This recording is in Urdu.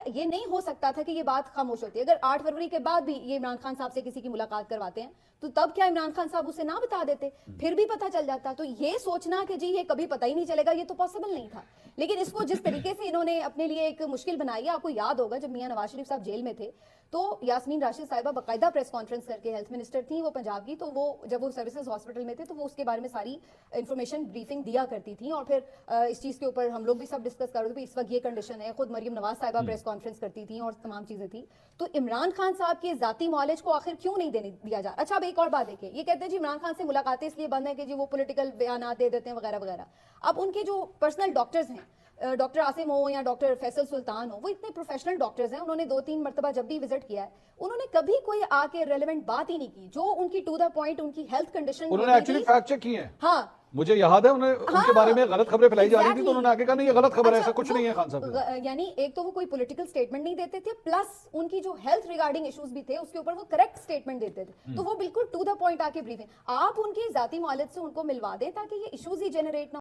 یہ نہیں ہو سکتا تھا کہ یہ بات خاموش ہوتی ہے. اگر 8 فروری کے بعد بھی یہ عمران خان صاحب سے کسی کی ملاقات کرواتے ہیں تو تب کیا عمران خان صاحب اسے نہ بتا دیتے, پھر بھی پتہ چل جاتا. تو یہ سوچنا کہ جی یہ کبھی پتہ ہی نہیں چلے گا, یہ تو پاسبل نہیں تھا. لیکن اس کو جس طریقے سے انہوں نے اپنے لیے ایک مشکل بنائی ہے, آپ کو یاد ہوگا جب میاں نواز شریف صاحب جیل میں تھے تو یاسمین راشد صاحبہ باقاعدہ پریس کانفرنس کر کے, ہیلتھ منسٹر تھیں وہ پنجاب کی, تو وہ جب وہ سروسز ہاسپٹل میں تھے تو وہ اس کے بارے میں ساری انفارمیشن بریفنگ دیا کرتی تھیں, اور پھر اس چیز کے اوپر ہم لوگ بھی سب ڈسکس کر رہے تھے اس وقت یہ کنڈیشن ہے. خود مریم نواز صاحبہ پریس کانفرنس کرتی تھیں اور تمام چیزیں تھیں. تو عمران خان صاحب کے ذاتی معالج کو آخر کیوں نہیں دینے دیا جا. اچھا اب ایک اور بات دیکھیں, یہ کہتے ہیں جی عمران خان سے ملاقاتیں اس لیے بند ہیں کہ جی وہ پولیٹیکل بیانات دے دیتے ہیں وغیرہ وغیرہ. اب ان کے جو پرسنل ڈاکٹرز ہیں, ڈاکٹر عاصم ہو یا ڈاکٹر فیصل سلطان ہو, وہ اتنے پروفیشنل ڈاکٹرز ہیں, انہوں نے 2-3 مرتبہ جب بھی وزٹ کیا ہے انہوں نے کبھی کوئی آ کے ریلیونٹ بات ہی نہیں کی جو ان کی ٹو دا پوائنٹ ان کی ہیلتھ کنڈیشن. انہوں نے ایکچولی فیکٹ چیک کی ہے. ہاں مجھے یاد ہے ان کے بارے میں غلط خبریں پھیلائی جا رہی تھی تو انہوں نے آگے کہا نہیں یہ غلط خبر ہے, ایسا کچھ نہیں ہے خان صاحب. یعنی ایک تو وہ کوئی پولیٹیکل سٹیٹمنٹ نہیں دیتے تھے, پلس ان کی جو ہیلتھ ریگارڈنگ ایشوز بھی تھے اس کے اوپر وہ کریکٹ سٹیٹمنٹ دیتے تھے. تو وہ بالکل ٹو دا پوائنٹ آ کے بریفنگ, آپ ان کی ذاتی معالج سے ان کو ملوا دیں تاکہ یہ ایشوز ہی جنریٹ نہ